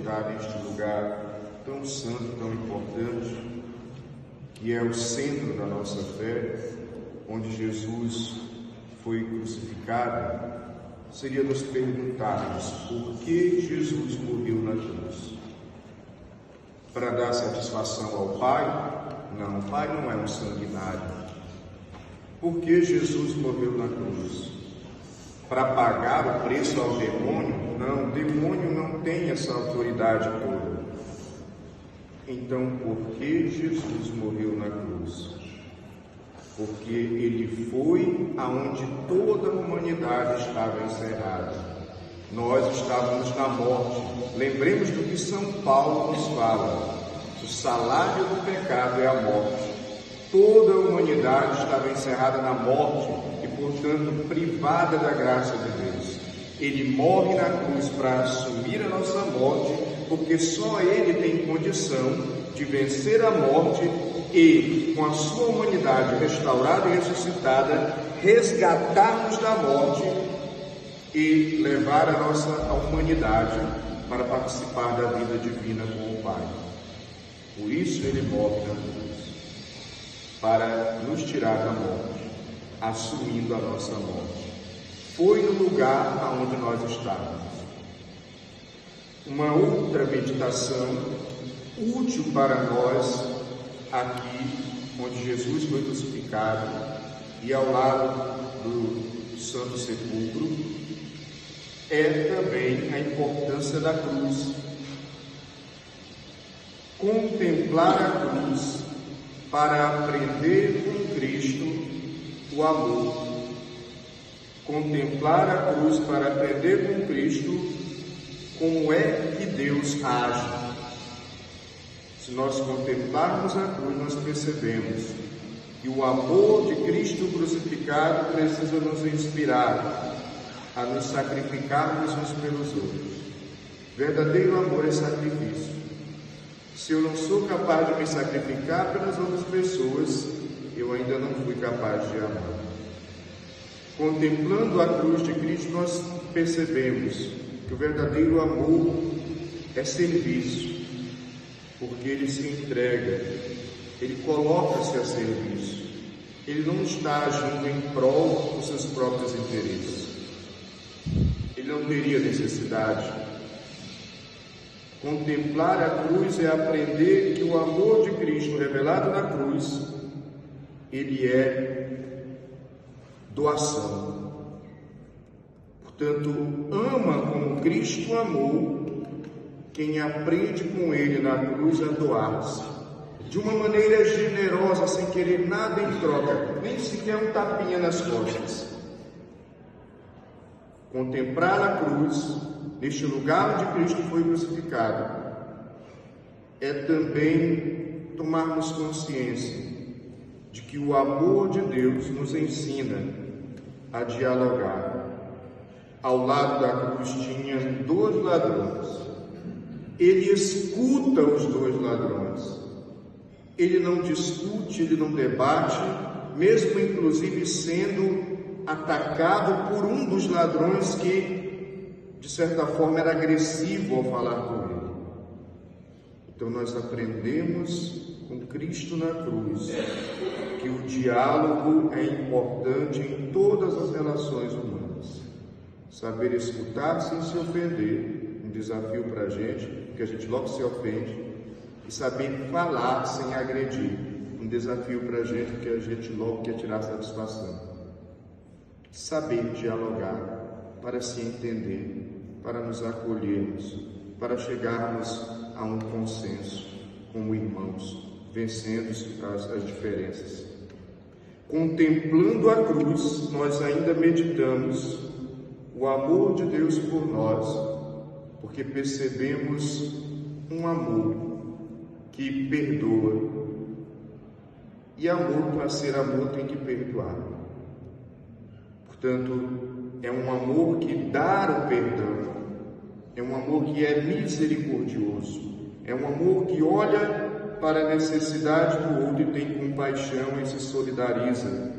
juntar neste lugar tão santo, tão importante, que é o centro da nossa fé, onde Jesus foi crucificado, seria nos perguntarmos por que Jesus morreu na cruz. Para dar satisfação ao Pai? Não, o Pai não é um sanguinário. Por que Jesus morreu na cruz? Para pagar o preço ao demônio? Não, o demônio não tem essa autoridade toda. Então, por que Jesus morreu na cruz? Porque ele foi aonde toda a humanidade estava encerrada. Nós estávamos na morte. Lembremos do que São Paulo nos fala. O salário do pecado é a morte. Toda a humanidade estava encerrada na morte e, portanto, privada da graça de Deus. Ele morre na cruz para assumir a nossa morte, porque só Ele tem condição de vencer a morte e, com a sua humanidade restaurada e ressuscitada, resgatar-nos da morte e levar a humanidade para participar da vida divina com o Pai. Por isso Ele morre na cruz, para nos tirar da morte, assumindo a nossa morte. Foi no lugar aonde nós estávamos. Uma outra meditação útil para nós aqui, onde Jesus foi crucificado e ao lado do Santo Sepulcro, é também a importância da cruz. Contemplar a cruz para aprender com Cristo o amor. Contemplar a cruz para aprender com Cristo como é que Deus age. Se nós contemplarmos a cruz, nós percebemos que o amor de Cristo crucificado precisa nos inspirar a nos sacrificarmos uns pelos outros. Verdadeiro amor é sacrifício. Se eu não sou capaz de me sacrificar pelas outras pessoas, eu ainda não fui capaz de amar. Contemplando a cruz de Cristo, nós percebemos que o verdadeiro amor é serviço, porque ele se entrega, ele coloca-se a serviço, ele não está agindo em prol dos seus próprios interesses, ele não teria necessidade. Contemplar a cruz é aprender que o amor de Cristo revelado na cruz, ele é doação. Portanto, ama como Cristo amou quem aprende com Ele na cruz a doar-se, de uma maneira generosa, sem querer nada em troca, nem sequer um tapinha nas costas. Contemplar a cruz, neste lugar onde Cristo foi crucificado, é também tomarmos consciência de que o amor de Deus nos ensina a dialogar. Ao lado da cruz tinha 2 ladrões. Ele escuta os 2 ladrões. Ele não discute, ele não debate, mesmo inclusive sendo atacado por um dos ladrões que, de certa forma, era agressivo ao falar com ele. Então nós aprendemos com Cristo na cruz que o diálogo é importante em todas as relações humanas. Saber escutar sem se ofender, um desafio para a gente, porque a gente logo se ofende, e saber falar sem agredir, um desafio para a gente, porque a gente logo quer tirar satisfação. Saber dialogar para se entender, para nos acolhermos, para chegarmos a um consenso como irmãos, vencendo as diferenças. Contemplando a cruz, nós ainda meditamos o amor de Deus por nós, porque percebemos um amor que perdoa. E amor, para ser amor, tem que perdoar. Portanto, é um amor que dá o perdão, é um amor que é misericordioso, é um amor que olha para a necessidade do outro e tem compaixão e se solidariza.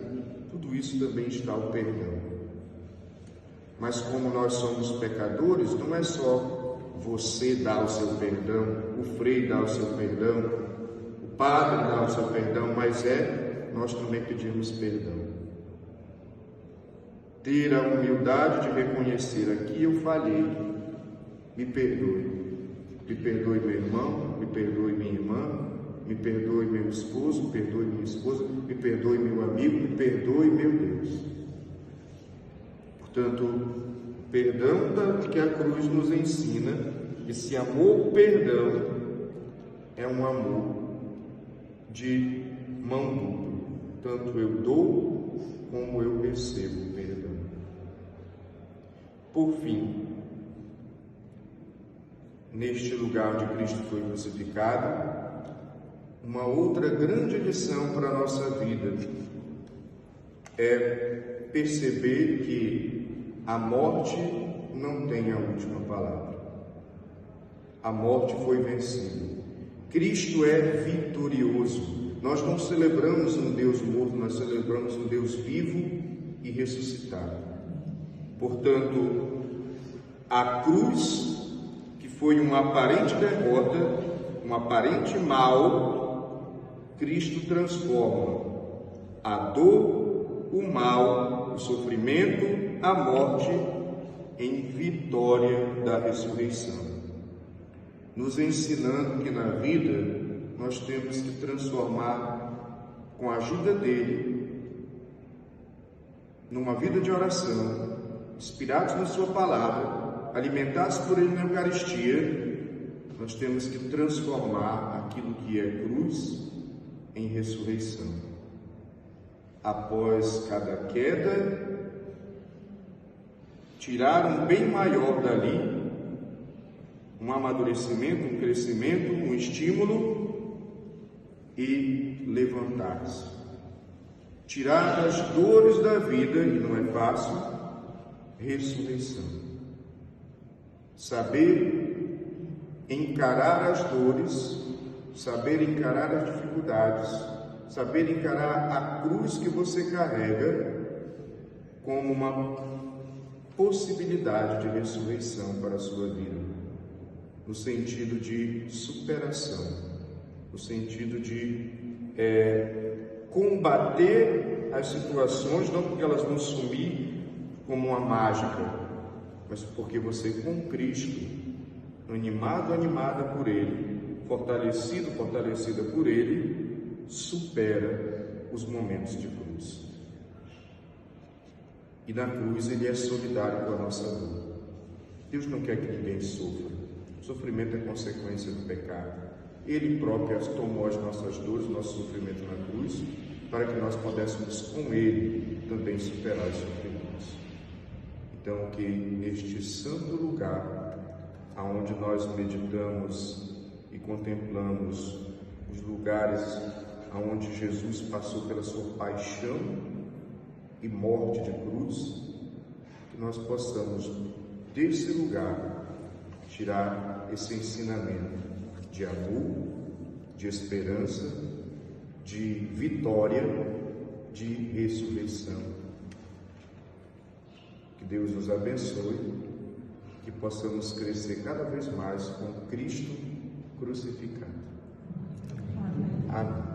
Tudo isso também está o perdão. Mas como nós somos pecadores, não é só você dá o seu perdão, o Frei dá o seu perdão, o Padre dá o seu perdão, mas nós também pedimos perdão. Ter a humildade de reconhecer: aqui eu falhei, me perdoe. Me perdoe meu irmão, me perdoe minha irmã, me perdoe meu esposo, me perdoe minha esposa, me perdoe meu amigo, me perdoe meu Deus. Portanto, perdão que a cruz nos ensina, esse amor-perdão é um amor de mão dupla. Tanto eu dou como eu recebo perdão. Por fim, neste lugar onde Cristo foi crucificado, uma outra grande lição para a nossa vida é perceber que a morte não tem a última palavra. A morte foi vencida. Cristo é vitorioso. Nós não celebramos um Deus morto, nós celebramos um Deus vivo e ressuscitado. Portanto, a cruz, que foi uma aparente derrota, um aparente mal, Cristo transforma a dor, o mal, o sofrimento, a morte em vitória da ressurreição, nos ensinando que na vida nós temos que transformar, com a ajuda dele, numa vida de oração, inspirados na sua palavra, alimentados por ele na Eucaristia. Nós temos que transformar aquilo que é cruz em ressurreição. Após cada queda, tirar um bem maior dali, um amadurecimento, um crescimento, um estímulo e levantar-se. Tirar das dores da vida, e não é fácil, ressurreição. Saber encarar as dores, saber encarar as dificuldades, saber encarar a cruz que você carrega como uma possibilidade de ressurreição para a sua vida, no sentido de superação, no sentido de combater as situações, não porque elas vão sumir como uma mágica, mas porque você, com Cristo, animado, animada por Ele, fortalecido, fortalecida por Ele, supera os momentos de cruz. E na cruz Ele é solidário com a nossa dor. Deus não quer que ninguém sofra. O sofrimento é consequência do pecado. Ele próprio tomou as nossas dores, o nosso sofrimento na cruz, para que nós pudéssemos com Ele também superar os sofrimentos. Então, que neste santo lugar, aonde nós meditamos e contemplamos os lugares aonde Jesus passou pela sua paixão e morte de cruz, que nós possamos desse lugar tirar esse ensinamento de amor, de esperança, de vitória, de ressurreição. Que Deus nos abençoe, que possamos crescer cada vez mais com Cristo crucificado. Amém.